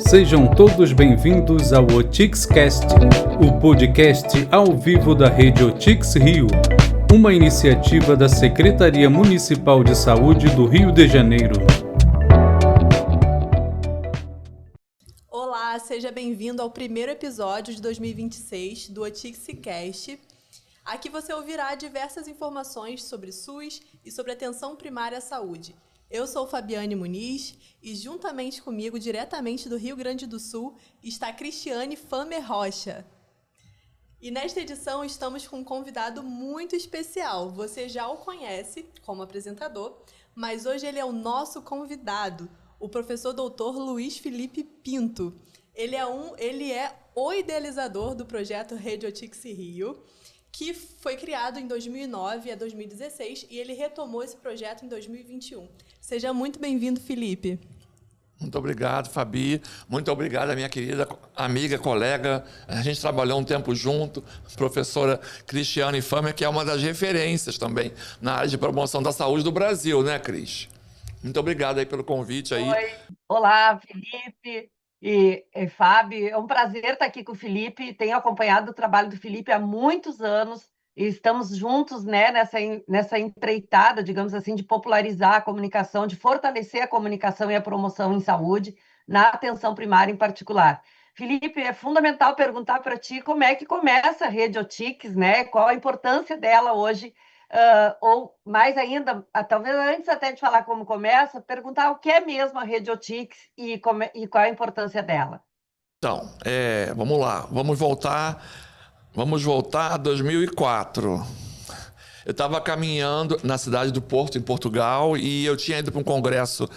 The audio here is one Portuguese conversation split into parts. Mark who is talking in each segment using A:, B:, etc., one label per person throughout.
A: Sejam todos bem-vindos ao OTIXcast, o podcast ao vivo da rede OTIX Rio, uma iniciativa da Secretaria Municipal de Saúde do Rio de Janeiro.
B: Olá, seja bem-vindo ao primeiro episódio de 2026 do OTIXcast. Aqui você ouvirá diversas informações sobre SUS e sobre atenção primária à saúde. Eu sou Fabiane Muniz e juntamente comigo, diretamente do Rio Grande do Sul, está Cristiane Famer Rocha. E nesta edição estamos com um convidado muito especial. Você já o conhece como apresentador, mas hoje ele é o nosso convidado, o professor doutor Luiz Felipe Pinto. Ele é o idealizador do projeto Rede OTIX Rio, que foi criado em 2009 a 2016 e ele retomou esse projeto em 2021. Seja muito bem-vindo, Felipe.
C: Muito obrigado, Fabi. Muito obrigado, minha querida amiga, colega. A gente trabalhou um tempo junto, professora Cristiane Famer, que é uma das referências também na área de promoção da saúde do Brasil, né, Cris? Muito obrigado aí pelo convite aí.
D: Oi. Olá, Felipe e Fábio. É um prazer estar aqui com o Felipe. Tenho acompanhado o trabalho do Felipe há muitos anos e estamos juntos, né, nessa empreitada, digamos assim, de popularizar a comunicação, de fortalecer a comunicação e a promoção em saúde, na atenção primária em particular. Felipe, é fundamental perguntar para ti como é que começa a Rede OTIX, né? Qual a importância dela hoje, ou mais ainda, talvez antes até de falar como começa, perguntar o que é mesmo a Rede OTIX e qual a importância dela.
C: Então, vamos lá, vamos voltar a 2004. Eu estava caminhando na cidade do Porto, em Portugal, e eu tinha ido para um congresso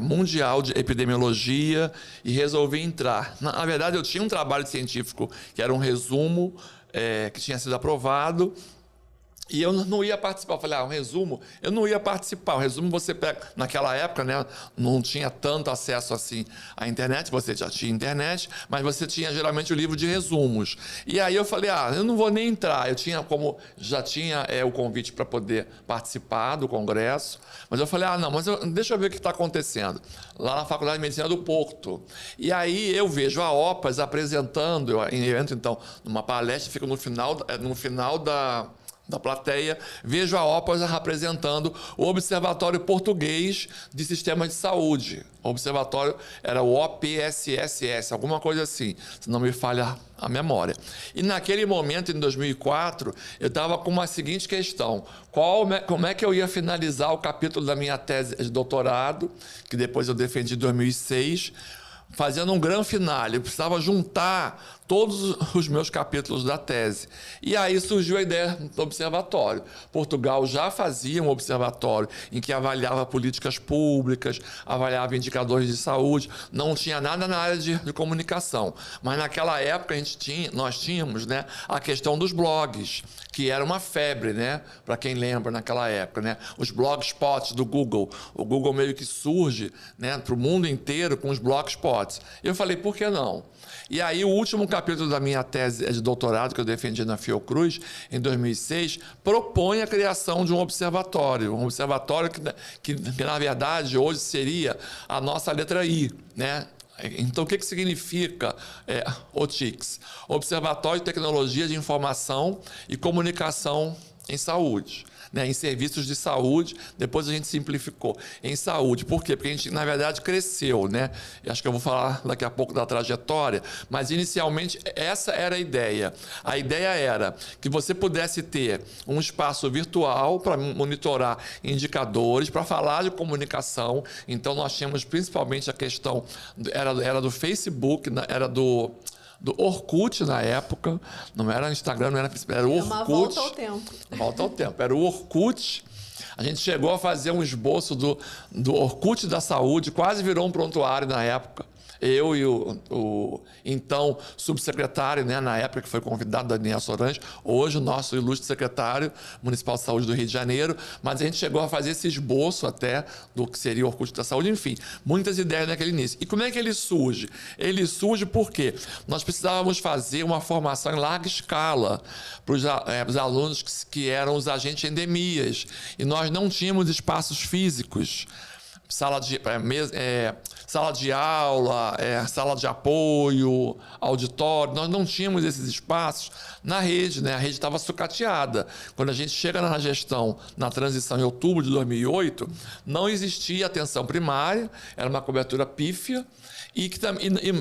C: mundial de epidemiologia e resolvi entrar. Na verdade, eu tinha um trabalho científico que era um resumo que tinha sido aprovado, e eu não ia participar. Eu falei, um resumo? Eu não ia participar. O resumo você pega... Naquela época, né, não tinha tanto acesso assim à internet. Você já tinha internet, mas você tinha geralmente o livro de resumos. E aí eu falei, eu não vou nem entrar. Já tinha o convite para poder participar do congresso. Mas eu falei, deixa eu ver o que está acontecendo. Lá na Faculdade de Medicina do Porto. E aí eu vejo a OPAS apresentando, eu entro então numa palestra, fico no final da plateia, vejo a OPAS apresentando o Observatório Português de Sistemas de Saúde. O observatório era o OPSSS, alguma coisa assim, se não me falha a memória. E naquele momento, em 2004, eu estava com uma seguinte questão: como é que eu ia finalizar o capítulo da minha tese de doutorado, que depois eu defendi em 2006, fazendo um grande finale. Eu precisava juntar todos os meus capítulos da tese. E aí surgiu a ideia do observatório. Portugal já fazia um observatório em que avaliava políticas públicas, avaliava indicadores de saúde, não tinha nada na área de comunicação. Mas naquela época nós tínhamos, né, a questão dos blogs, que era uma febre, né, para quem lembra naquela época, né, os blogspots do Google. O Google meio que surge, né, para o mundo inteiro com os blogspots. Eu falei, por que não? E aí o último capítulo da minha tese de doutorado, que eu defendi na Fiocruz, em 2006, propõe a criação de um observatório que na verdade, hoje seria a nossa letra I, né? Então, o que significa OTIX? Observatório de Tecnologia de Informação e Comunicação em Saúde. Né, em serviços de saúde, depois a gente simplificou em saúde. Por quê? Porque a gente, na verdade, cresceu, né? Eu acho que eu vou falar daqui a pouco da trajetória, mas inicialmente essa era a ideia. A ideia era que você pudesse ter um espaço virtual para monitorar indicadores, para falar de comunicação. Então, nós tínhamos principalmente a questão, era do Facebook, era do Orkut na época, não era Instagram, não era Facebook, era o Orkut.
B: Uma volta ao tempo.
C: Volta ao tempo. Era o Orkut. A gente chegou a fazer um esboço do Orkut da saúde, quase virou um prontuário na época. Eu e o então subsecretário, né, na época que foi convidado, Daniel Sorange, hoje o nosso ilustre secretário municipal de saúde do Rio de Janeiro, mas a gente chegou a fazer esse esboço até do que seria o Orkut da saúde, enfim, muitas ideias naquele início. E como é que ele surge? Ele surge porque nós precisávamos fazer uma formação em larga escala para os alunos que eram os agentes de endemias, e nós não tínhamos espaços físicos. Sala sala de aula, sala de apoio, auditório. Nós não tínhamos esses espaços na rede, né? A rede estava sucateada. Quando a gente chega na gestão, na transição em outubro de 2008, não existia atenção primária, era uma cobertura pífia, e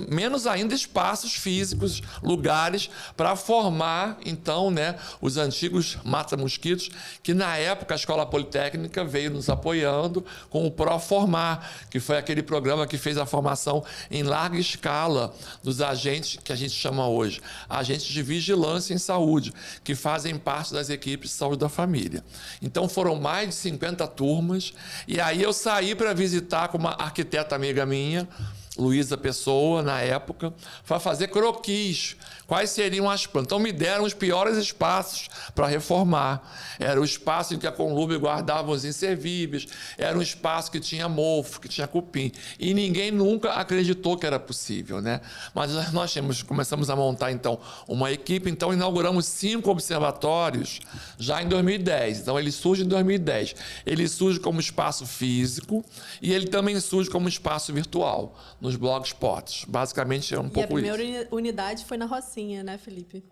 C: menos ainda espaços físicos, lugares para formar, então, né, os antigos mata-mosquitos, que na época a Escola Politécnica veio nos apoiando com o Proformar, que foi aquele programa que fez a formação em larga escala dos agentes que a gente chama hoje, agentes de vigilância em saúde, que fazem parte das equipes de saúde da família. Então foram mais de 50 turmas, e aí eu saí para visitar com uma arquiteta amiga minha, Luísa Pessoa, na época, para fazer croquis. Quais seriam as plantas? Então me deram os piores espaços para reformar. Era o espaço em que a Conlube guardava os inservíveis, era um espaço que tinha mofo, que tinha cupim. E ninguém nunca acreditou que era possível, né? Mas nós começamos a montar, então, uma equipe. Então inauguramos 5 observatórios já em 2010. Então ele surge em 2010. Ele surge como espaço físico e ele também surge como espaço virtual, nos blogspots. Basicamente é um pouco isso.
B: E a primeira unidade foi na Rocinha, né, Felipe?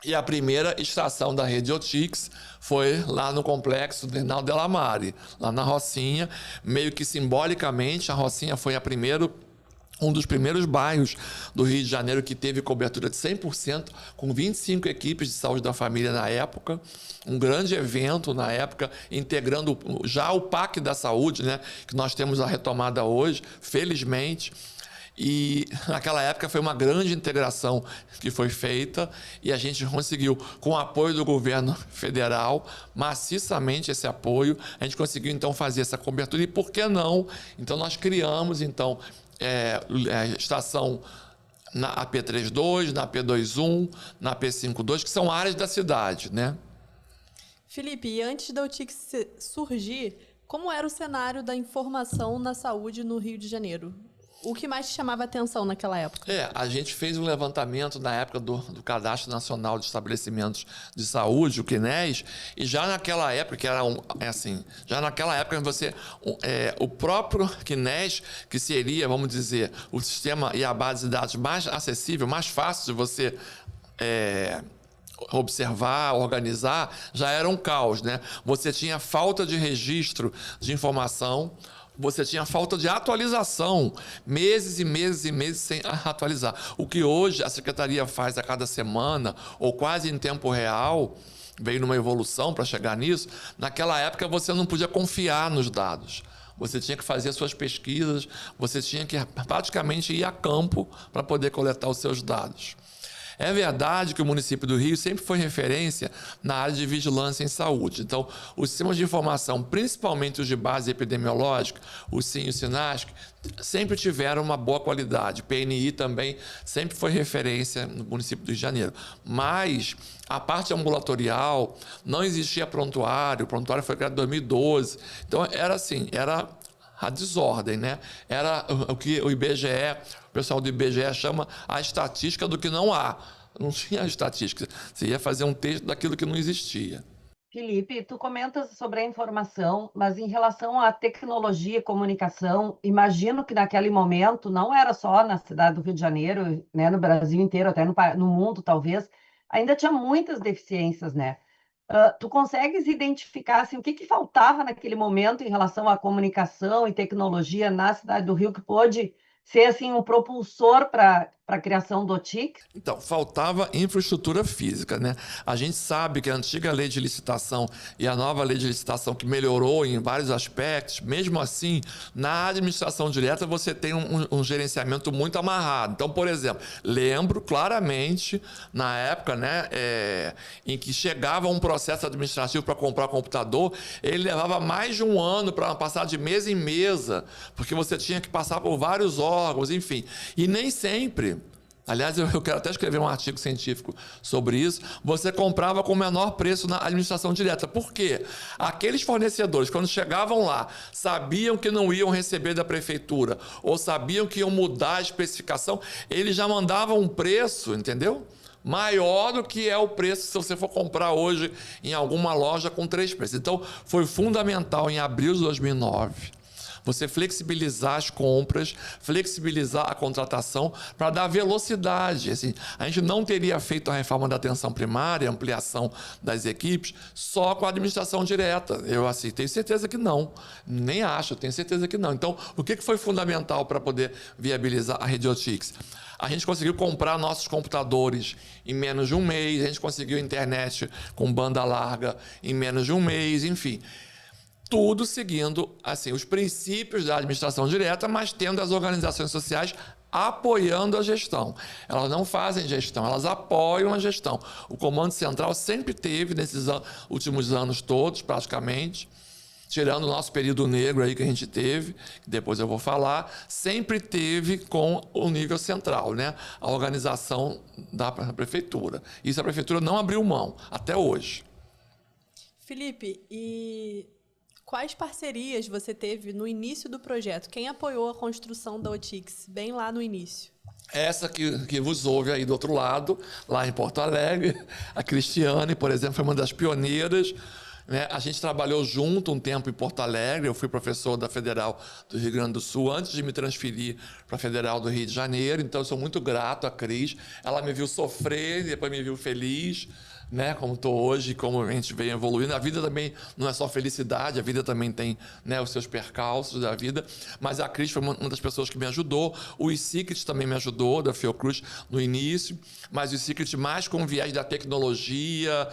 C: E a primeira estação da rede Otix foi lá no complexo Bernal Delamare, lá na Rocinha. Meio que simbolicamente, a Rocinha foi um dos primeiros bairros do Rio de Janeiro que teve cobertura de 100%, com 25 equipes de saúde da família na época. Um grande evento na época, integrando já o PAC da saúde, né, que nós temos a retomada hoje, felizmente. E naquela época foi uma grande integração que foi feita e a gente conseguiu, com o apoio do governo federal, maciçamente esse apoio, a gente conseguiu então fazer essa cobertura. E por que não? Então nós criamos então a estação na AP32, na AP21, na AP52, que são áreas da cidade, né?
B: Felipe, e antes da Otix surgir, como era o cenário da informação na saúde no Rio de Janeiro? O que mais te chamava a atenção naquela época?
C: A gente fez um levantamento na época do Cadastro Nacional de Estabelecimentos de Saúde, o CNES, e já naquela época, que era já naquela época o próprio CNES, que seria, vamos dizer, o sistema e a base de dados mais acessível, mais fácil de você observar, organizar, já era um caos, né? Você tinha falta de registro de informação, você tinha falta de atualização, meses e meses e meses sem atualizar. O que hoje a Secretaria faz a cada semana, ou quase em tempo real, veio numa evolução para chegar nisso. Naquela época você não podia confiar nos dados. Você tinha que fazer suas pesquisas, você tinha que praticamente ir a campo para poder coletar os seus dados. É verdade que o município do Rio sempre foi referência na área de vigilância em saúde. Então, os sistemas de informação, principalmente os de base epidemiológica, o SIM e o SINASC, sempre tiveram uma boa qualidade. PNI também sempre foi referência no município do Rio de Janeiro. Mas a parte ambulatorial, não existia prontuário, o prontuário foi criado em 2012. Então, era assim, era a desordem, né? Era o que o IBGE, o pessoal do IBGE chama a estatística do que não há. Não tinha estatística. Você ia fazer um texto daquilo que não existia.
D: Felipe, tu comentas sobre a informação, mas em relação à tecnologia e comunicação, imagino que naquele momento, não era só na cidade do Rio de Janeiro, né, no Brasil inteiro, até no mundo talvez, ainda tinha muitas deficiências, né? Tu consegues identificar assim, o que faltava naquele momento em relação à comunicação e tecnologia na cidade do Rio que pôde ser assim, um propulsor para a criação do Otix?
C: Então, faltava infraestrutura física, né? A gente sabe que a antiga lei de licitação e a nova lei de licitação, que melhorou em vários aspectos, mesmo assim, na administração direta você tem um gerenciamento muito amarrado. Então, por exemplo, lembro claramente, na época, né, em que chegava um processo administrativo para comprar computador, ele levava mais de um ano para passar de mesa em mesa, porque você tinha que passar por vários órgãos, enfim. E nem sempre... Aliás, eu quero até escrever um artigo científico sobre isso. Você comprava com o menor preço na administração direta. Por quê? Aqueles fornecedores, quando chegavam lá, sabiam que não iam receber da prefeitura ou sabiam que iam mudar a especificação, eles já mandavam um preço, entendeu? Maior do que é o preço se você for comprar hoje em alguma loja com 3 preços. Então, foi fundamental em abril de 2009 você flexibilizar as compras, flexibilizar a contratação para dar velocidade. Assim, a gente não teria feito a reforma da atenção primária, ampliação das equipes, só com a administração direta. Eu assim, tenho certeza que não. Nem acho, tenho certeza que não. Então, o que foi fundamental para poder viabilizar a Rede Otix? A gente conseguiu comprar nossos computadores em menos de um mês, a gente conseguiu internet com banda larga em menos de um mês, enfim. Tudo seguindo assim, os princípios da administração direta, mas tendo as organizações sociais apoiando a gestão. Elas não fazem gestão, elas apoiam a gestão. O Comando Central sempre teve, nesses últimos anos todos, praticamente, tirando o nosso período negro aí que a gente teve, que depois eu vou falar, sempre teve com o nível central, né? A organização da prefeitura. Isso a prefeitura não abriu mão, até hoje.
B: Felipe, e quais parcerias você teve no início do projeto? Quem apoiou a construção da Otix, bem lá no início?
C: Essa que vos ouve aí do outro lado, lá em Porto Alegre, a Cristiane, por exemplo, foi uma das pioneiras. Né? A gente trabalhou junto um tempo em Porto Alegre, eu fui professor da Federal do Rio Grande do Sul antes de me transferir para a Federal do Rio de Janeiro, então eu sou muito grato à Cris. Ela me viu sofrer, depois me viu feliz, né? Como estou hoje, como a gente vem evoluindo. A vida também não é só felicidade, a vida também tem, né, os seus percalços da vida, mas a Cris foi uma das pessoas que me ajudou. O Secret também me ajudou, da Fiocruz, no início, mas o Secret mais com viés da tecnologia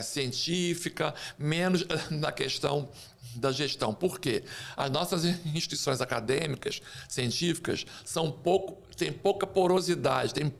C: científica, menos na questão da gestão. Por quê? As nossas instituições acadêmicas, científicas, têm pouca porosidade, tem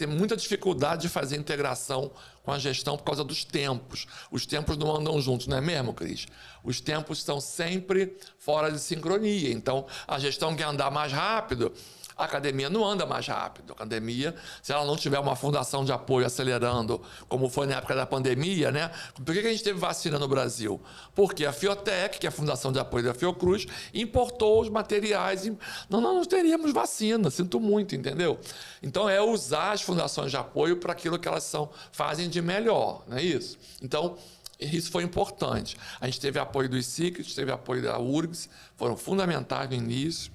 C: muita dificuldade de fazer integração com a gestão por causa dos tempos. Os tempos não andam juntos, não é mesmo, Cris? Os tempos estão sempre fora de sincronia. Então, a gestão quer andar mais rápido, a academia não anda mais rápido. A academia, se ela não tiver uma fundação de apoio acelerando, como foi na época da pandemia, né? Por que a gente teve vacina no Brasil? Porque a Fiotec, que é a fundação de apoio da Fiocruz, importou os materiais e não teríamos vacina, sinto muito, entendeu? Então, é usar as fundações de apoio para aquilo que elas fazem de melhor, não é isso? Então, isso foi importante. A gente teve apoio do Secret, teve apoio da URGS, foram fundamentais no início.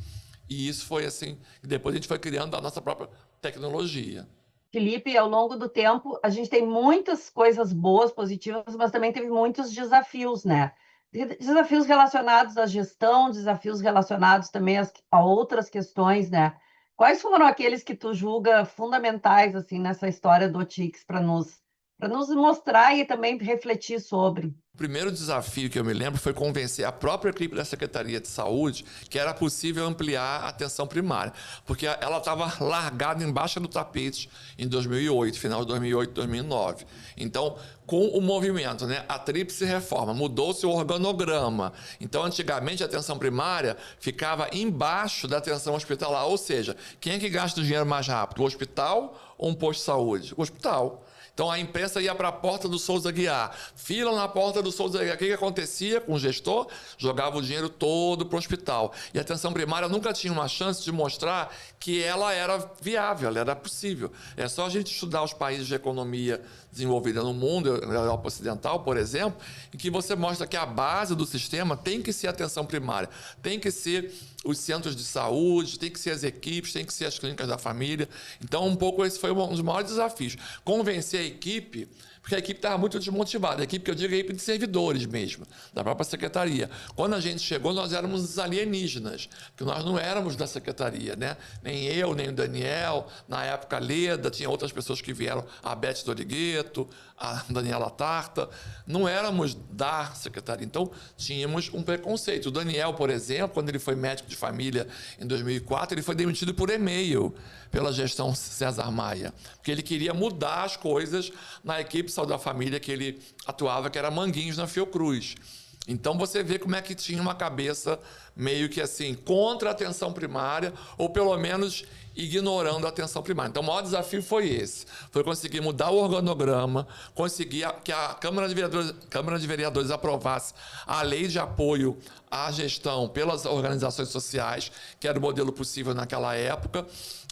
C: E isso foi assim, depois a gente foi criando a nossa própria tecnologia.
D: Felipe, ao longo do tempo, a gente tem muitas coisas boas, positivas, mas também teve muitos desafios, né? Desafios relacionados à gestão, desafios relacionados também a outras questões, né? Quais foram aqueles que tu julga fundamentais, assim, nessa história do Otix para nos mostrar e também refletir sobre?
C: O primeiro desafio que eu me lembro foi convencer a própria equipe da Secretaria de Saúde que era possível ampliar a atenção primária, porque ela estava largada embaixo do tapete em 2008, final de 2008, 2009. Então, com o movimento, né, a tríplice reforma, mudou-se o organograma. Então, antigamente, a atenção primária ficava embaixo da atenção hospitalar, ou seja, quem é que gasta o dinheiro mais rápido, o hospital ou um posto de saúde? O hospital. Então, a imprensa ia para a porta do Souza Aguiar, fila na porta do Souza Aguiar. O que acontecia com o gestor? Jogava o dinheiro todo para o hospital. E a atenção primária nunca tinha uma chance de mostrar que ela era viável, ela era possível. É só a gente estudar os países de economia desenvolvida no mundo, na Europa Ocidental, por exemplo, em que você mostra que a base do sistema tem que ser a atenção primária, tem que ser os centros de saúde, tem que ser as equipes, tem que ser as clínicas da família. Então, um pouco esse foi um dos maiores desafios. Convencer a equipe, porque a equipe estava muito desmotivada. A equipe que eu digo é a equipe de servidores mesmo, da própria secretaria. Quando a gente chegou, nós éramos os alienígenas, porque nós não éramos da secretaria, né? Nem eu, nem o Daniel, na época a Leda, tinha outras pessoas que vieram, a Beth Dorigueto, a Daniela Tarta, não éramos da secretaria. Então, tínhamos um preconceito. O Daniel, por exemplo, quando ele foi médico de família em 2004, ele foi demitido por e-mail pela gestão César Maia, porque ele queria mudar as coisas na equipe Saúde da Família que ele atuava, que era Manguinhos, na Fiocruz. Então, você vê como é que tinha uma cabeça meio que assim, contra a atenção primária, ou pelo menos ignorando a atenção primária. Então, o maior desafio foi esse. Foi conseguir mudar o organograma, conseguir que a Câmara de Vereadores aprovasse a lei de apoio à gestão pelas organizações sociais, que era o modelo possível naquela época.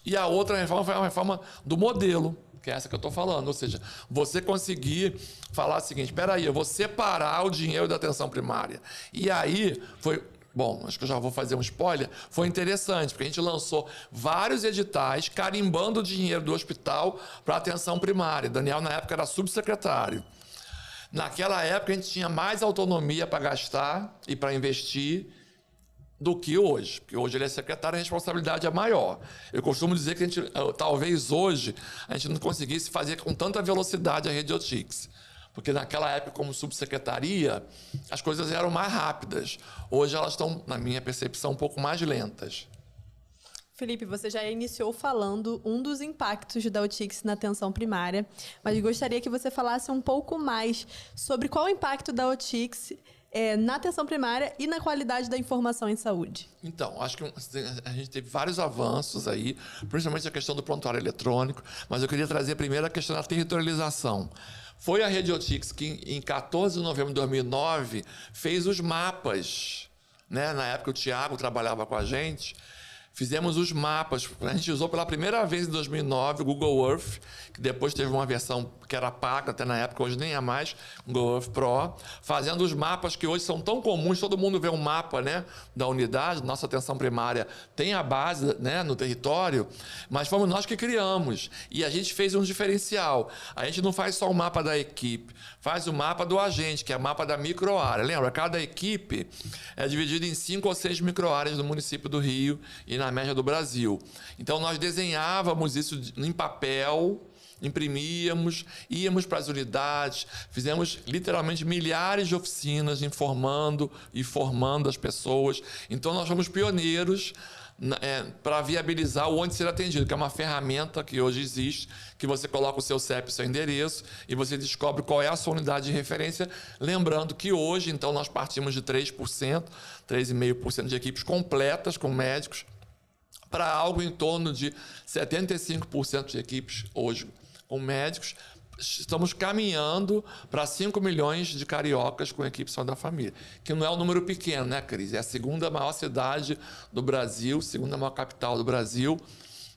C: E a outra reforma foi a reforma do modelo, que é essa que eu estou falando. Ou seja, você conseguir falar o seguinte, espera aí, eu vou separar o dinheiro da atenção primária. E aí foi... Bom, acho que eu já vou fazer um spoiler. Foi interessante, porque a gente lançou vários editais carimbando o dinheiro do hospital para a atenção primária. Daniel, na época, era subsecretário. Naquela época, a gente tinha mais autonomia para gastar e para investir do que hoje. Porque hoje ele é secretário e a responsabilidade é maior. Eu costumo dizer que talvez hoje a gente não conseguisse fazer com tanta velocidade a Rede Otix. Porque naquela época, como subsecretaria, as coisas eram mais rápidas. Hoje elas estão, na minha percepção, um pouco mais lentas.
B: Felipe, você já iniciou falando um dos impactos da Otix na atenção primária, mas gostaria que você falasse um pouco mais sobre qual o impacto da Otix na atenção primária e na qualidade da informação em saúde.
C: Então, acho que a gente teve vários avanços aí, principalmente a questão do prontuário eletrônico, mas eu queria trazer primeiro a questão da territorialização. Foi a Rede Otix que, em 14 de novembro de 2009, fez os mapas. Né? Na época, o Tiago trabalhava com a gente. Fizemos os mapas. A gente usou pela primeira vez em 2009 o Google Earth, que depois teve uma versão que era paga, até na época, hoje nem é mais, o Google Earth Pro, fazendo os mapas que hoje são tão comuns, todo mundo vê um mapa, né, da unidade, nossa atenção primária tem a base, né, no território, mas fomos nós que criamos. E a gente fez um diferencial. A gente não faz só o mapa da equipe, faz o mapa do agente, que é o mapa da microárea. Lembra? Cada equipe é dividida em 5 ou 6 microáreas do município do Rio e na média do Brasil. Então, nós desenhávamos isso em papel, imprimíamos, íamos para as unidades, fizemos literalmente milhares de oficinas informando e formando as pessoas. Então, nós fomos pioneiros para viabilizar o onde ser atendido, que é uma ferramenta que hoje existe, que você coloca o seu CEP, o seu endereço, e você descobre qual é a sua unidade de referência. Lembrando que hoje, então, nós partimos de 3%, 3,5% de equipes completas com médicos, para algo em torno de 75% de equipes hoje com médicos. Estamos caminhando para 5 milhões de cariocas com equipe Saúde da Família, que não é um número pequeno, né, Cris? É a segunda maior cidade do Brasil, segunda maior capital do Brasil.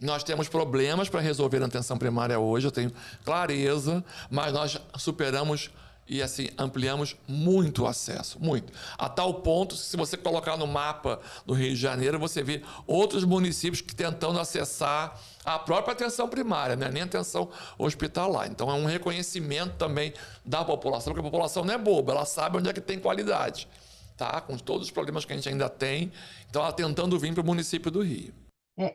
C: Nós temos problemas para resolver na atenção primária hoje, eu tenho clareza, mas nós superamos e assim ampliamos muito o acesso, muito. A tal ponto, se você colocar no mapa do Rio de Janeiro, você vê outros municípios que tentando acessar a própria atenção primária, né? Nem atenção hospitalar. Então é um reconhecimento também da população, porque a população não é boba, ela sabe onde é que tem qualidade, tá? Com todos os problemas que a gente ainda tem, então ela tentando vir para o município do Rio.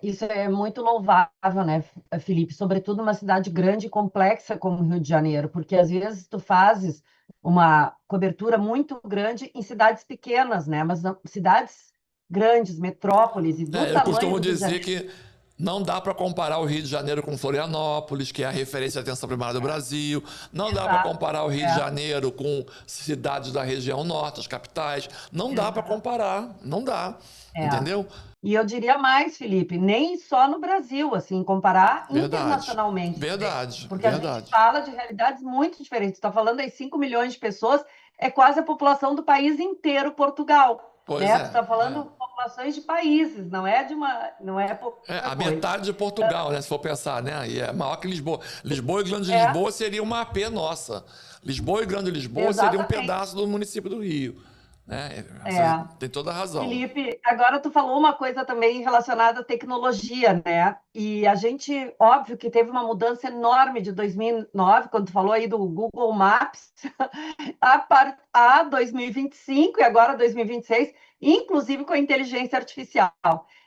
D: Isso é muito louvável, né, Felipe? Sobretudo numa cidade grande e complexa como o Rio de Janeiro, porque às vezes tu fazes uma cobertura muito grande em cidades pequenas, né? Mas não, cidades grandes, metrópoles e do tamanho
C: eu costumo
D: do Rio de
C: dizer
D: Janeiro.
C: que não dá para comparar o Rio de Janeiro com Florianópolis, que é a referência de atenção primária do Brasil. Não dá para comparar o Rio de Janeiro com cidades da região norte, as capitais. Não dá para comparar, não dá. Entendeu?
D: E eu diria mais, Felipe, nem só no Brasil, assim, comparar internacionalmente.
C: Verdade,
D: porque a gente fala de realidades muito diferentes. Está falando aí 5 milhões de pessoas, é quase a população do país inteiro, Portugal.
C: Pois
D: né? Tu está falando populações de países, não é de uma... Não é
C: a metade de Portugal, né? Se for pensar, né? E é maior que Lisboa. Lisboa e Grande Lisboa seria uma AP nossa. Lisboa e Grande Lisboa seria um pedaço do município do Rio. Tem toda a razão.
D: Felipe, agora tu falou uma coisa também relacionada à tecnologia, né? E a gente, óbvio que teve uma mudança enorme de 2009, quando tu falou aí do Google Maps, a 2025 e agora 2026, inclusive com a inteligência artificial.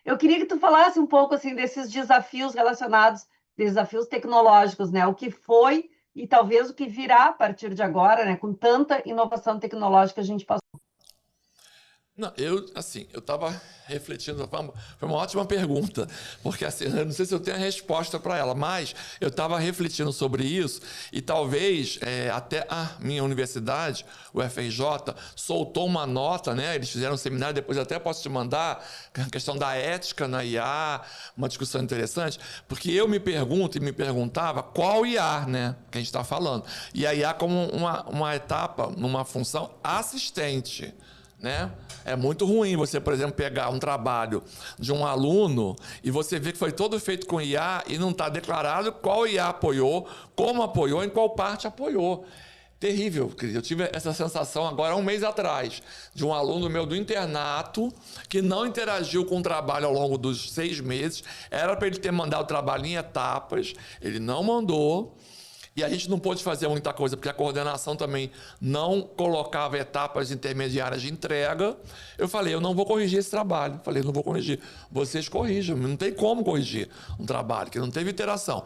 D: Eu queria que tu falasse um pouco assim desses desafios relacionados, desafios tecnológicos, né? O que foi e talvez o que virá a partir de agora, né? Com tanta inovação tecnológica que a gente passou.
C: Não, eu estava refletindo, foi uma ótima pergunta, porque assim, eu não sei se eu tenho a resposta para ela, mas eu estava refletindo sobre isso e talvez até a minha universidade, o FRJ, soltou uma nota, né? Eles fizeram um seminário, depois até posso te mandar, a questão da ética na IA, uma discussão interessante, porque eu me pergunto e me perguntava qual IA, né, que a gente está falando, e a IA como uma etapa, uma função assistente, né? É muito ruim você, por exemplo, pegar um trabalho de um aluno e você vê que foi todo feito com IA e não está declarado qual IA apoiou, como apoiou, em qual parte apoiou. Terrível, eu tive essa sensação agora, 1 mês atrás, de um aluno meu do internato que não interagiu com o trabalho ao longo dos 6 meses. Era para ele ter mandado o trabalho em etapas, ele não mandou. E a gente não pôde fazer muita coisa, porque a coordenação também não colocava etapas intermediárias de entrega. Eu falei, eu não vou corrigir esse trabalho. Falei, não vou corrigir. Vocês corrijam. Não tem como corrigir um trabalho que não teve iteração.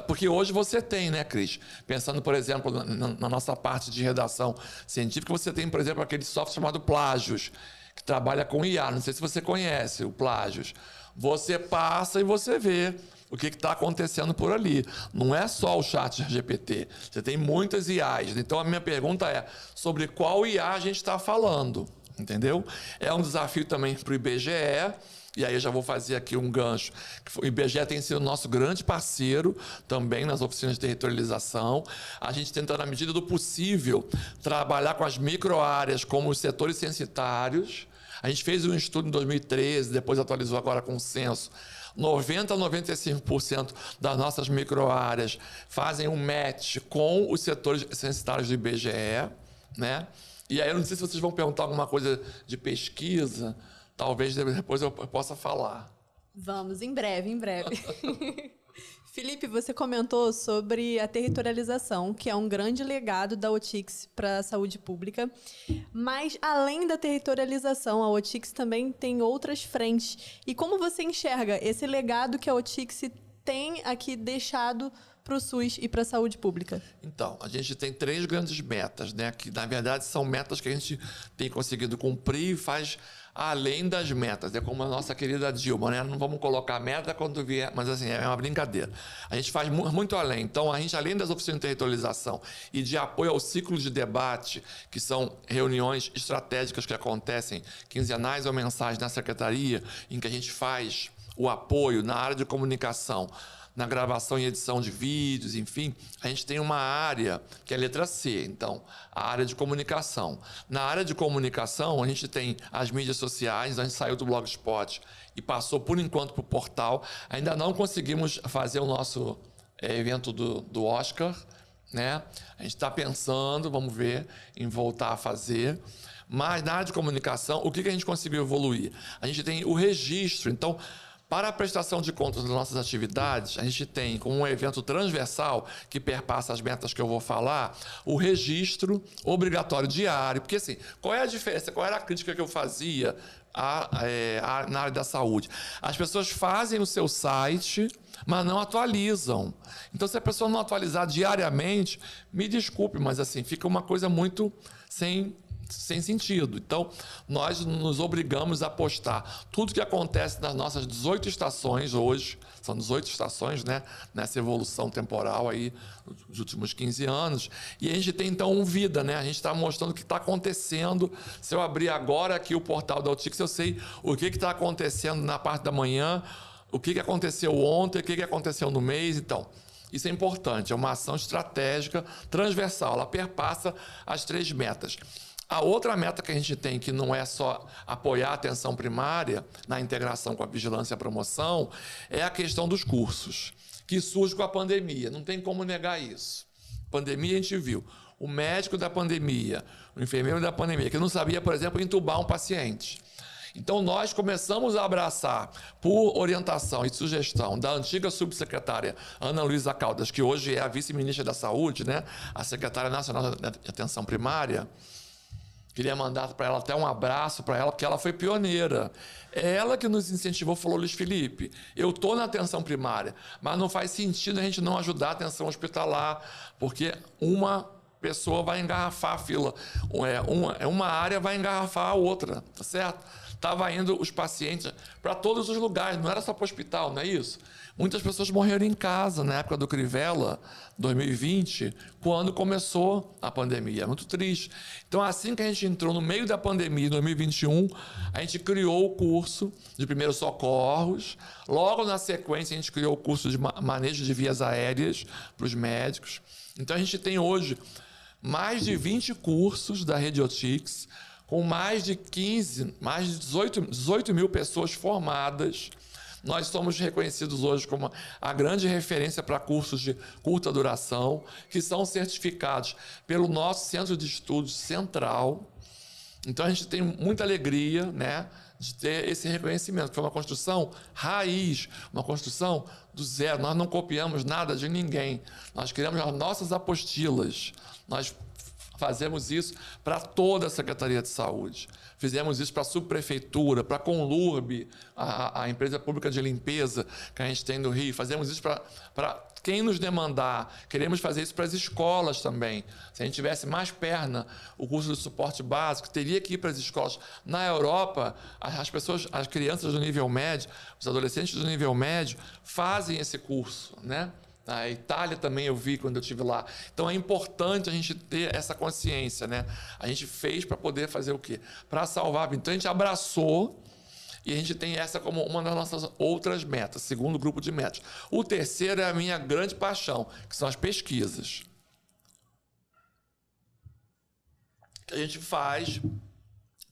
C: Porque hoje você tem, né, Cris? Pensando, por exemplo, na nossa parte de redação científica, você tem, por exemplo, aquele software chamado Plágios, que trabalha com IA. Não sei se você conhece o Plágios. Você passa e você vê o que está acontecendo por ali. Não é só o chat GPT. Você tem muitas IAs. Então, a minha pergunta é sobre qual IA a gente está falando, entendeu? É um desafio também para o IBGE, e aí eu já vou fazer aqui um gancho. O IBGE tem sido nosso grande parceiro também nas oficinas de territorialização. A gente tenta, na medida do possível, trabalhar com as microáreas como os setores censitários. A gente fez um estudo em 2013, depois atualizou agora com o censo. 90% a 95% das nossas microáreas fazem um match com os setores censitários do IBGE, né? E aí eu não sei se vocês vão perguntar alguma coisa de pesquisa, talvez depois eu possa falar.
B: Vamos, em breve, em breve. Felipe, você comentou sobre a territorialização, que é um grande legado da OTICS para a saúde pública. Mas, além da territorialização, a OTICS também tem outras frentes. E como você enxerga esse legado que a OTICS tem aqui deixado para o SUS e para a saúde pública?
C: Então, a gente tem 3 grandes metas, né? Que, na verdade, são metas que a gente tem conseguido cumprir e faz além das metas. É como a nossa querida Dilma, né? Não vamos colocar meta quando vier, mas assim, é uma brincadeira. A gente faz muito além. Então, a gente, além das oficinas de territorialização e de apoio ao ciclo de debate, que são reuniões estratégicas que acontecem quinzenais ou mensais na secretaria, em que a gente faz o apoio na área de comunicação, na gravação e edição de vídeos, enfim, a gente tem uma área que é a letra C, então, a área de comunicação. Na área de comunicação, a gente tem as mídias sociais, a gente saiu do Blogspot e passou, por enquanto, para o portal. Ainda não conseguimos fazer o nosso evento do Oscar, né? A gente está pensando, vamos ver, em voltar a fazer. Mas na área de comunicação, o que a gente conseguiu evoluir? A gente tem o registro, então, para a prestação de contas das nossas atividades, a gente tem, como um evento transversal que perpassa as metas que eu vou falar, o registro obrigatório diário. Porque, assim, qual é a diferença? Qual era a crítica que eu fazia na área da saúde? As pessoas fazem o seu site, mas não atualizam. Então, se a pessoa não atualizar diariamente, me desculpe, mas assim, fica uma coisa muito sem sentido. Então, nós nos obrigamos a postar tudo que acontece nas nossas 18 estações hoje, são 18 estações, né, nessa evolução temporal aí dos últimos 15 anos, e a gente tem então um vida, né, a gente está mostrando o que está acontecendo. Se eu abrir agora aqui o portal da OTICS, eu sei o que está acontecendo na parte da manhã, o que aconteceu ontem, o que aconteceu no mês. Então, isso é importante, é uma ação estratégica transversal, ela perpassa as 3 metas. A outra meta que a gente tem, que não é só apoiar a atenção primária na integração com a vigilância e a promoção, é a questão dos cursos, que surge com a pandemia. Não tem como negar isso. Pandemia, a gente viu o médico da pandemia, o enfermeiro da pandemia, que não sabia, por exemplo, entubar um paciente. Então, nós começamos a abraçar, por orientação e sugestão da antiga subsecretária Ana Luísa Caldas, que hoje é a vice-ministra da Saúde, né? A secretária nacional de atenção primária. Queria mandar para ela até um abraço para ela, porque ela foi pioneira. É ela que nos incentivou, falou: Luiz Felipe, eu estou na atenção primária, mas não faz sentido a gente não ajudar a atenção hospitalar, porque uma pessoa vai engarrafar a fila. Uma área vai engarrafar a outra, tá certo? Estava indo os pacientes para todos os lugares, não era só para o hospital, não é isso? Muitas pessoas morreram em casa na época do Crivella, 2020, quando começou a pandemia. É muito triste. Então, assim que a gente entrou no meio da pandemia, em 2021, a gente criou o curso de primeiros socorros. Logo na sequência, a gente criou o curso de manejo de vias aéreas para os médicos. Então, a gente tem hoje mais de 20 cursos da Rede OTICS, com mais de 18 mil pessoas formadas. Nós somos reconhecidos hoje como a grande referência para cursos de curta duração, que são certificados pelo nosso Centro de Estudos Central. Então, a gente tem muita alegria, né, de ter esse reconhecimento, que foi uma construção raiz, uma construção do zero. Nós não copiamos nada de ninguém. Nós criamos as nossas apostilas. Nós fazemos isso para toda a Secretaria de Saúde. Fizemos isso para a subprefeitura, para a Conlurb, a empresa pública de limpeza que a gente tem no Rio. Fazemos isso para quem nos demandar. Queremos fazer isso para as escolas também. Se a gente tivesse mais perna, o curso de suporte básico teria que ir para as escolas. Na Europa, as crianças do nível médio, os adolescentes do nível médio, fazem esse curso, né? Na Itália também eu vi quando eu estive lá. Então é importante a gente ter essa consciência, né? A gente fez para poder fazer o quê? Para salvar a vida. Então a gente abraçou e a gente tem essa como uma das nossas outras metas, segundo grupo de metas. O terceiro é a minha grande paixão, que são as pesquisas. Que a gente faz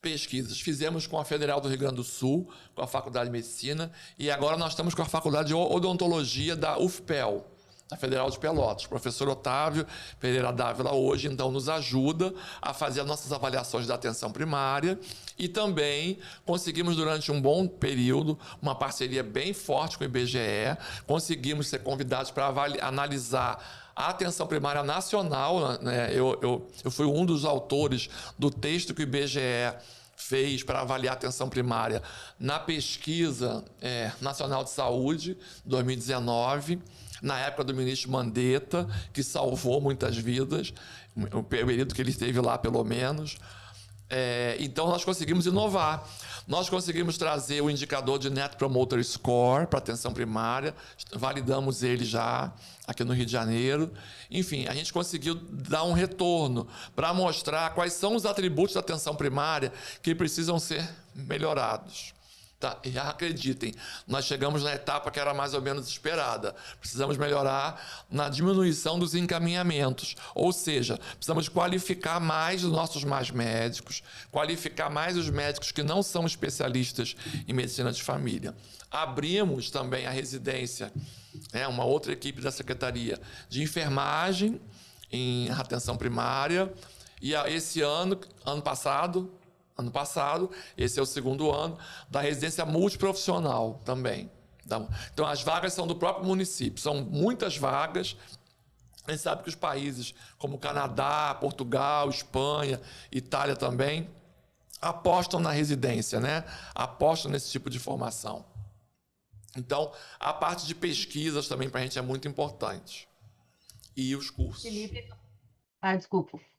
C: pesquisas. Fizemos com a Federal do Rio Grande do Sul, com a Faculdade de Medicina, e agora nós estamos com a Faculdade de Odontologia da UFPEL, da Federal de Pelotas. O professor Otávio Pereira Dávila hoje, então, nos ajuda a fazer as nossas avaliações da atenção primária e também conseguimos, durante um bom período, uma parceria bem forte com o IBGE, conseguimos ser convidados para analisar a atenção primária nacional, né? Eu fui um dos autores do texto que o IBGE fez para avaliar a atenção primária na pesquisa nacional de saúde, 2019, na época do ministro Mandetta, que salvou muitas vidas, o período que ele esteve lá, pelo menos. Então, nós conseguimos inovar. Nós conseguimos trazer o indicador de Net Promoter Score para a atenção primária, validamos ele já aqui no Rio de Janeiro. Enfim, a gente conseguiu dar um retorno para mostrar quais são os atributos da atenção primária que precisam ser melhorados. Tá? E acreditem, nós chegamos na etapa que era mais ou menos esperada. Precisamos melhorar na diminuição dos encaminhamentos. Ou seja, precisamos qualificar mais os nossos médicos, qualificar mais os médicos que não são especialistas em medicina de família. Abrimos também a residência, uma outra equipe da Secretaria de Enfermagem em atenção primária. E esse ano passado, esse é o segundo ano, da residência multiprofissional também. Então, as vagas são do próprio município, são muitas vagas. A gente sabe que os países como Canadá, Portugal, Espanha, Itália também, apostam na residência, né? Apostam nesse tipo de formação. Então, a parte de pesquisas também para a gente é muito importante. E os cursos.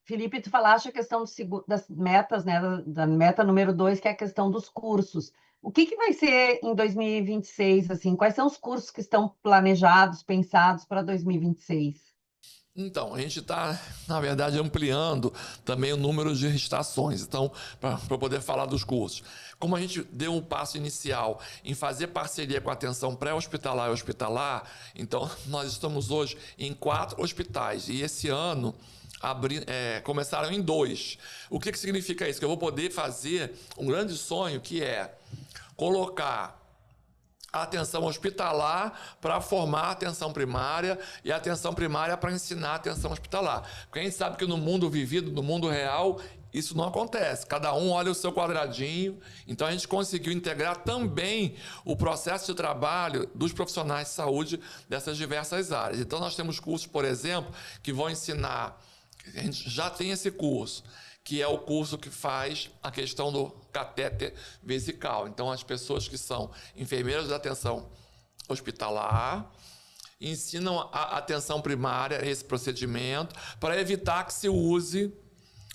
D: Felipe, tu falaste a questão das metas, né, da meta número 2, que é a questão dos cursos. O que vai ser em 2026, assim? Quais são os cursos que estão planejados, pensados para 2026?
C: Então, a gente está, na verdade, ampliando também o número de estações, então, para poder falar dos cursos. Como a gente deu um passo inicial em fazer parceria com a atenção pré-hospitalar e hospitalar, então, nós estamos hoje em 4 hospitais, e esse ano começaram em 2. O que significa isso? Que eu vou poder fazer um grande sonho, que é colocar a atenção hospitalar para formar a atenção primária e a atenção primária para ensinar a atenção hospitalar. Porque a gente sabe que no mundo vivido, no mundo real, isso não acontece. Cada um olha o seu quadradinho. Então, a gente conseguiu integrar também o processo de trabalho dos profissionais de saúde dessas diversas áreas. Então, nós temos cursos, por exemplo, que vão ensinar. A gente já tem esse curso, que é o curso que faz a questão do catéter vesical. Então, as pessoas que são enfermeiras de atenção hospitalar ensinam a atenção primária, esse procedimento, para evitar que se use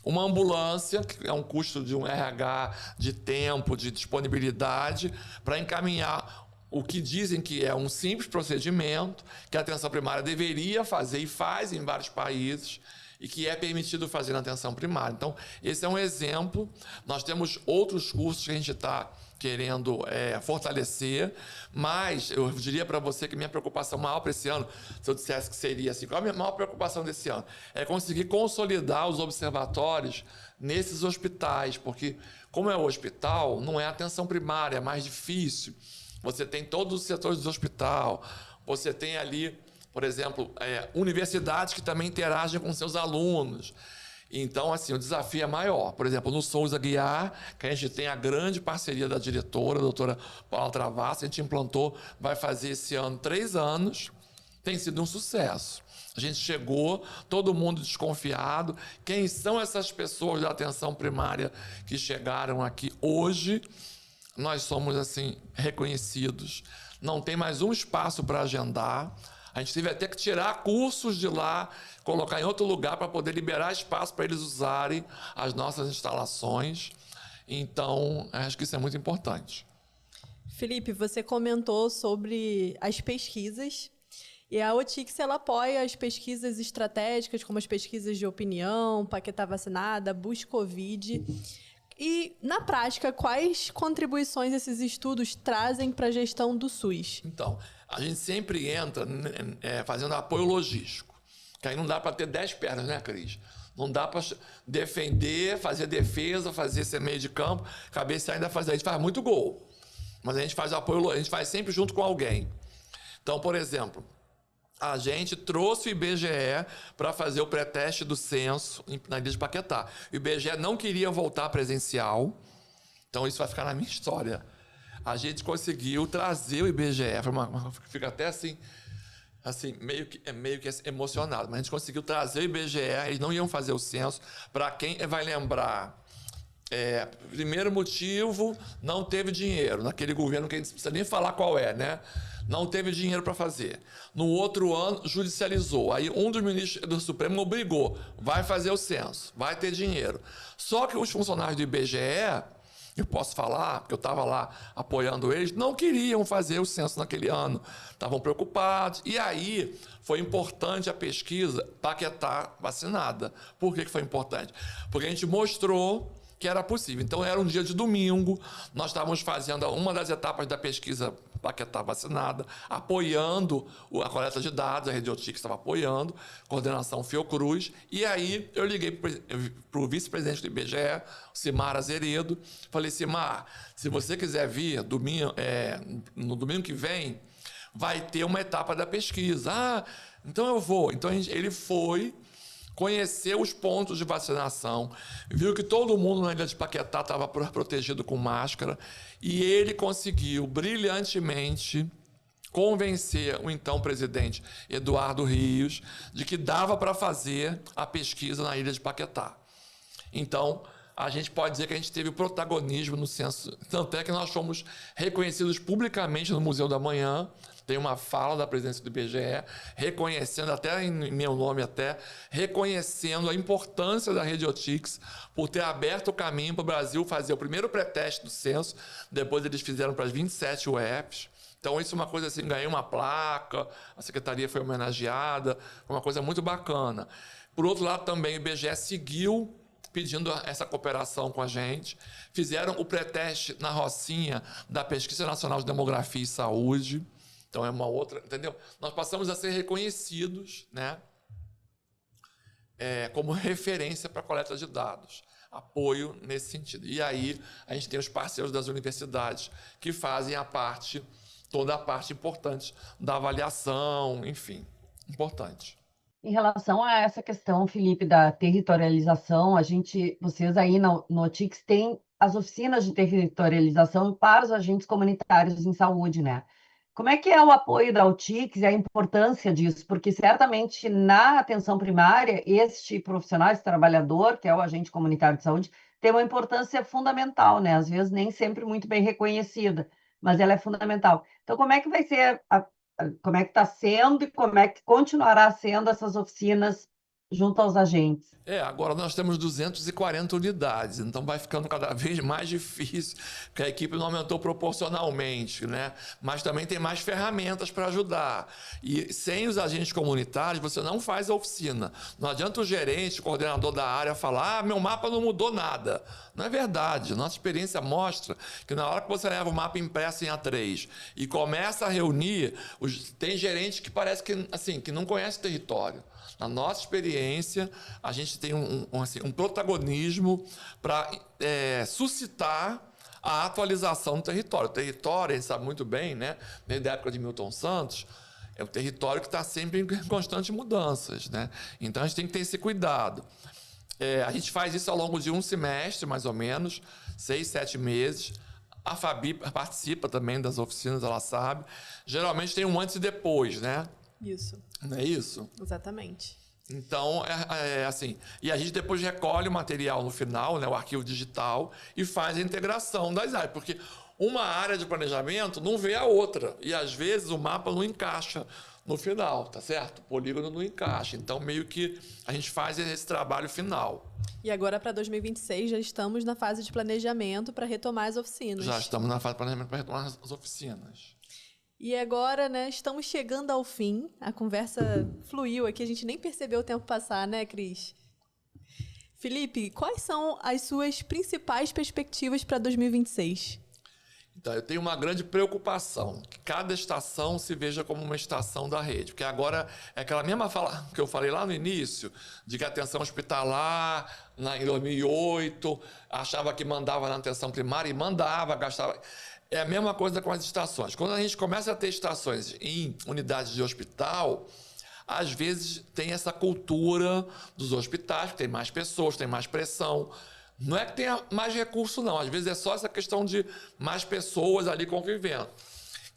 C: uma ambulância, que é um custo de um RH, de tempo, de disponibilidade, para encaminhar o que dizem que é um simples procedimento, que a atenção primária deveria fazer e faz em vários países, e que é permitido fazer na atenção primária. Então, esse é um exemplo. Nós temos outros cursos que a gente está querendo fortalecer, mas eu diria para você que minha preocupação maior para esse ano, se eu dissesse que seria assim, qual a minha maior preocupação desse ano? É conseguir consolidar os observatórios nesses hospitais, porque como é o hospital, não é atenção primária, é mais difícil. Você tem todos os setores do hospital, você tem ali, por exemplo, universidades que também interagem com seus alunos. Então, assim, o desafio é maior. Por exemplo, no Souza Guiar, que a gente tem a grande parceria da diretora, a doutora Paula Travassos, a gente implantou, vai fazer esse ano 3 anos, tem sido um sucesso. A gente chegou, todo mundo desconfiado. Quem são essas pessoas da atenção primária que chegaram aqui hoje? Nós somos, assim, reconhecidos. Não tem mais um espaço para agendar. A gente teve até que tirar cursos de lá, colocar em outro lugar para poder liberar espaço para eles usarem as nossas instalações. Então, acho que isso é muito importante.
B: Felipe, você comentou sobre as pesquisas. E a OTICS, ela apoia as pesquisas estratégicas, como as pesquisas de opinião, Paquetá Vacinada, Buscovid. E, na prática, quais contribuições esses estudos trazem para a gestão do SUS?
C: Então, a gente sempre entra fazendo apoio logístico, que aí não dá para ter 10 pernas, né, Cris? Não dá para defender, fazer defesa, fazer ser meio de campo, cabeça ainda fazer. A gente faz muito gol, mas a gente faz apoio, a gente faz sempre junto com alguém. Então, por exemplo, a gente trouxe o IBGE para fazer o pré-teste do censo na Ilha de Paquetá. O IBGE não queria voltar presencial, então isso vai ficar na minha história. A gente conseguiu trazer o IBGE, fica até assim meio que emocionado, mas a gente conseguiu trazer o IBGE, eles não iam fazer o censo. Para quem vai lembrar, primeiro motivo, não teve dinheiro, naquele governo que a gente não precisa nem falar qual é, né? Não teve dinheiro para fazer. No outro ano, judicializou. Aí um dos ministros do Supremo obrigou, vai fazer o censo, vai ter dinheiro. Só que os funcionários do IBGE, eu posso falar, porque eu estava lá apoiando eles, não queriam fazer o censo naquele ano, estavam preocupados. E aí foi importante a pesquisa Paquetá Vacinada. Por que foi importante? Porque a gente mostrou que era possível. Então, era um dia de domingo, nós estávamos fazendo uma das etapas da pesquisa Paquetá Vacinada, apoiando a coleta de dados, a Rede OTICS estava apoiando, coordenação Fiocruz, e aí eu liguei para o vice-presidente do IBGE, Simar Azeredo, falei, Simar, se você quiser vir no domingo que vem, vai ter uma etapa da pesquisa. Ah, então eu vou. Então ele foi, conheceu os pontos de vacinação, viu que todo mundo na Ilha de Paquetá estava protegido com máscara, e ele conseguiu brilhantemente convencer o então presidente Eduardo Rios de que dava para fazer a pesquisa na Ilha de Paquetá. Então, a gente pode dizer que a gente teve o protagonismo no censo, tanto é que nós fomos reconhecidos publicamente no Museu da Manhã. Tem uma fala da presidência do IBGE, reconhecendo, até em meu nome, reconhecendo a importância da Rede OTICS por ter aberto o caminho para o Brasil fazer o primeiro pré-teste do censo, depois eles fizeram para as 27 UFs. Então, isso é uma coisa assim, ganhei uma placa, a secretaria foi homenageada, foi uma coisa muito bacana. Por outro lado, também o IBGE seguiu pedindo essa cooperação com a gente, fizeram o pré-teste na Rocinha da Pesquisa Nacional de Demografia e Saúde. Então, é uma outra, entendeu? Nós passamos a ser reconhecidos, né, como referência para a coleta de dados, apoio nesse sentido. E aí, a gente tem os parceiros das universidades que fazem toda a parte importante da avaliação, enfim, importante.
D: Em relação a essa questão, Felipe, da territorialização, vocês aí no OTICS têm as oficinas de territorialização para os agentes comunitários em saúde, né? Como é que é o apoio da OTICS e a importância disso? Porque certamente na atenção primária, este profissional, esse trabalhador, que é o agente comunitário de saúde, tem uma importância fundamental, né? Às vezes nem sempre muito bem reconhecida, mas ela é fundamental. Então, como é que vai ser como é que está sendo e como é que continuará sendo essas oficinas junto aos agentes.
C: Agora nós temos 240 unidades, então vai ficando cada vez mais difícil, porque a equipe não aumentou proporcionalmente, né? Mas também tem mais ferramentas para ajudar. E sem os agentes comunitários, você não faz a oficina. Não adianta o gerente, o coordenador da área falar: meu mapa não mudou nada. Não é verdade. Nossa experiência mostra que na hora que você leva o mapa impresso em A3 e começa a reunir, tem gerente que parece que, assim, que não conhece o território. Na nossa experiência, a gente tem um protagonismo para suscitar a atualização do território. O território, a gente sabe muito bem, né? Desde a época de Milton Santos, é um território que está sempre em constantes mudanças, né? Então, a gente tem que ter esse cuidado. A gente faz isso ao longo de um semestre, mais ou menos, 6, 7 meses. A Fabi participa também das oficinas, ela sabe. Geralmente tem um antes e depois, né?
B: Isso.
C: Não é isso?
B: Exatamente.
C: Então, assim, e a gente depois recolhe o material no final, né, o arquivo digital, e faz a integração das áreas, porque uma área de planejamento não vê a outra, e às vezes o mapa não encaixa no final, tá certo? O polígono não encaixa, então meio que a gente faz esse trabalho final.
B: E agora, para 2026, já estamos na fase de planejamento para retomar as oficinas.
C: Já estamos na fase de planejamento para retomar as oficinas.
B: E agora, né, estamos chegando ao fim. A conversa fluiu aqui, a gente nem percebeu o tempo passar, né, Cris? Felipe, quais são as suas principais perspectivas para 2026?
C: Então, eu tenho uma grande preocupação, que cada estação se veja como uma estação da rede, porque agora é aquela mesma fala que eu falei lá no início, de que a atenção hospitalar, em 2008, achava que mandava na atenção primária e mandava, gastava... É a mesma coisa com as estações. Quando a gente começa a ter estações em unidades de hospital, às vezes tem essa cultura dos hospitais, que tem mais pessoas, tem mais pressão. Não é que tenha mais recurso, não. Às vezes é só essa questão de mais pessoas ali convivendo.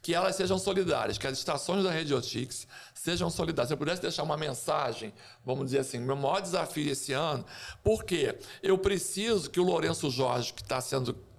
C: Que elas sejam solidárias, que as estações da Rede Otix sejam solidárias. Se eu pudesse deixar uma mensagem, vamos dizer assim, meu maior desafio esse ano, porque eu preciso que o Lourenço Jorge, que está sendo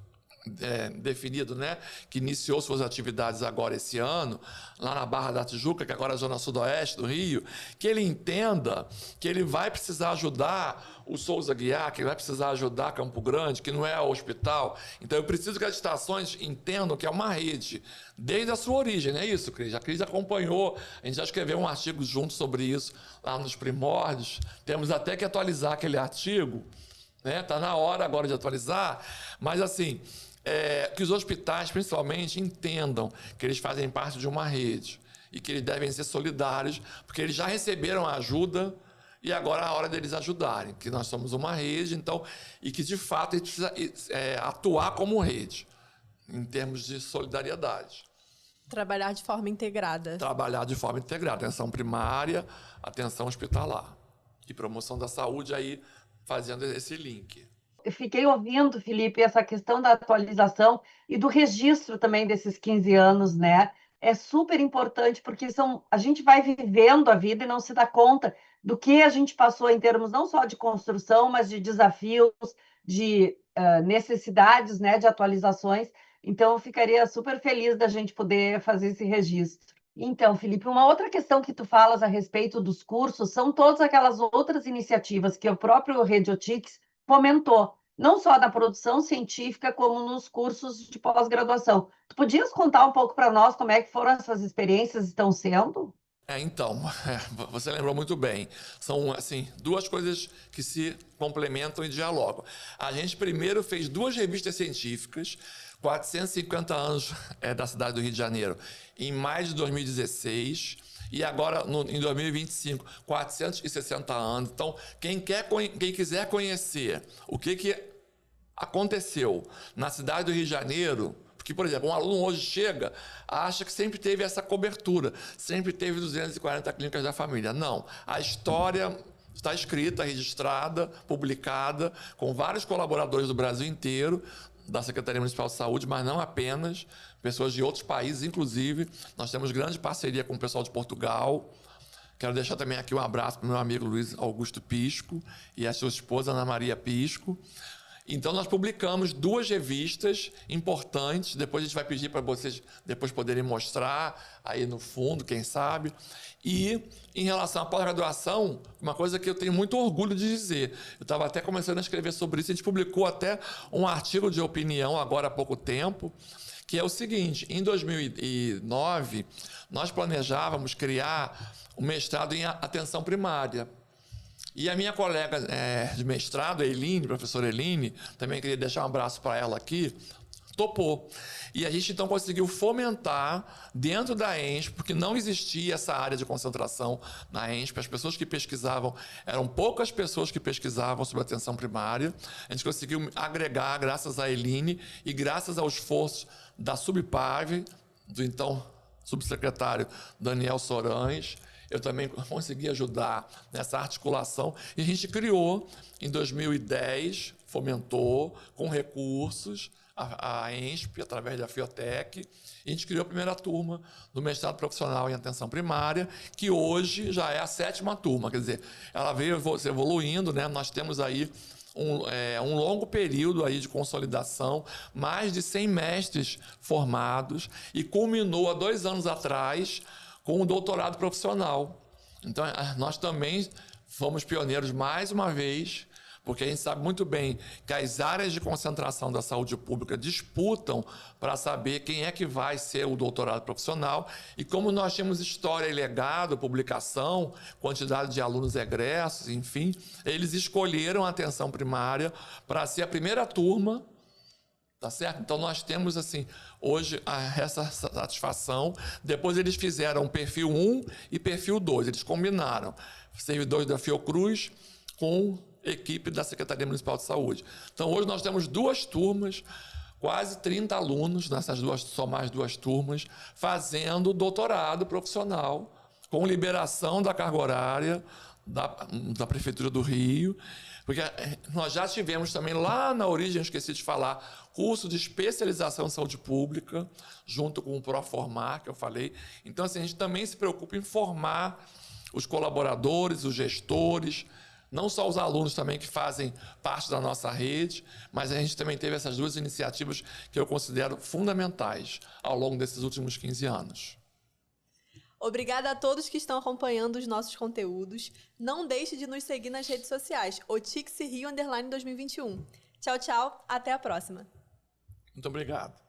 C: definido, né, que iniciou suas atividades agora esse ano, lá na Barra da Tijuca, que agora é a zona sudoeste do Rio, que ele entenda que ele vai precisar ajudar o Souza Guiar, que ele vai precisar ajudar Campo Grande, que não é o hospital. Então, eu preciso que as estações entendam que é uma rede, desde a sua origem, não é isso, Cris? A Cris acompanhou, a gente já escreveu um artigo junto sobre isso, lá nos primórdios, temos até que atualizar aquele artigo, né? Tá na hora agora de atualizar, mas assim... que os hospitais, principalmente, entendam que eles fazem parte de uma rede e que eles devem ser solidários, porque eles já receberam a ajuda e agora é a hora deles ajudarem, que nós somos uma rede, então, e que, de fato, a gente precisa atuar como rede, em termos de solidariedade.
B: Trabalhar de forma integrada.
C: Trabalhar de forma integrada. Atenção primária, atenção hospitalar. E promoção da saúde, aí, fazendo esse link.
D: Eu fiquei ouvindo, Felipe, essa questão da atualização e do registro também desses 15 anos, né? É super importante, porque a gente vai vivendo a vida e não se dá conta do que a gente passou em termos não só de construção, mas de desafios, de necessidades, né, de atualizações. Então, eu ficaria super feliz da gente poder fazer esse registro. Então, Felipe, uma outra questão que tu falas a respeito dos cursos são todas aquelas outras iniciativas que o próprio Rede Otix fomentou, não só na produção científica, como nos cursos de pós-graduação. Tu podias contar um pouco para nós como é que foram essas experiências, estão sendo?
C: Então, você lembrou muito bem. São, assim, duas coisas que se complementam e dialogam. A gente primeiro fez 2 revistas científicas, 450 anos da cidade do Rio de Janeiro, em maio de 2016, e agora, em 2025, 460 anos. Então, quem quiser conhecer o que aconteceu na cidade do Rio de Janeiro, porque, por exemplo, um aluno hoje chega, acha que sempre teve essa cobertura, sempre teve 240 clínicas da família. Não, a história está escrita, registrada, publicada, com vários colaboradores do Brasil inteiro, da Secretaria Municipal de Saúde, mas não apenas, pessoas de outros países, inclusive. Nós temos grande parceria com o pessoal de Portugal. Quero deixar também aqui um abraço para o meu amigo Luiz Augusto Pisco e a sua esposa Ana Maria Pisco. Então, nós publicamos 2 revistas importantes. Depois a gente vai pedir para vocês depois poderem mostrar aí no fundo, quem sabe. E, em relação à pós-graduação, uma coisa que eu tenho muito orgulho de dizer. Eu estava até começando a escrever sobre isso. A gente publicou até um artigo de opinião agora há pouco tempo, que é o seguinte: em 2009, nós planejávamos criar um mestrado em atenção primária. E a minha colega de mestrado, a Eline, professora Eline, também queria deixar um abraço para ela aqui, topou. E a gente então conseguiu fomentar dentro da ENSP, porque não existia essa área de concentração na ENSP, as pessoas que pesquisavam, eram poucas pessoas que pesquisavam sobre atenção primária. A gente conseguiu agregar, graças a Eline e graças ao esforço da Subpav, do então subsecretário Daniel Sorães. Eu também consegui ajudar nessa articulação. E a gente criou, em 2010, fomentou com recursos a ENSP, através da Fiotec. E a gente criou a primeira turma do mestrado profissional em atenção primária, que hoje já é a 7ª turma. Quer dizer, ela veio se evoluindo, né? Nós temos aí um longo período aí de consolidação, mais de 100 mestres formados, e culminou há 2 anos atrás com o doutorado profissional. Então, nós também fomos pioneiros mais uma vez, porque a gente sabe muito bem que as áreas de concentração da saúde pública disputam para saber quem é que vai ser o doutorado profissional. E como nós tínhamos história e legado, publicação, quantidade de alunos egressos, enfim, eles escolheram a atenção primária para ser a primeira turma. Tá certo? Então, nós temos, assim, hoje essa satisfação. Depois eles fizeram perfil 1 e perfil 2. Eles combinaram servidores da Fiocruz com equipe da Secretaria Municipal de Saúde. Então, hoje nós temos 2 turmas, quase 30 alunos nessas só mais 2 turmas, fazendo doutorado profissional, com liberação da carga horária da Prefeitura do Rio, porque nós já tivemos também lá na origem, eu esqueci de falar, curso de especialização em saúde pública, junto com o Proformar, que eu falei. Então, assim, a gente também se preocupa em formar os colaboradores, os gestores, não só os alunos também que fazem parte da nossa rede, mas a gente também teve essas 2 iniciativas que eu considero fundamentais ao longo desses últimos 15 anos.
B: Obrigada a todos que estão acompanhando os nossos conteúdos. Não deixe de nos seguir nas redes sociais, OTICS Rio _2021. Tchau, tchau. Até a próxima.
C: Muito obrigado.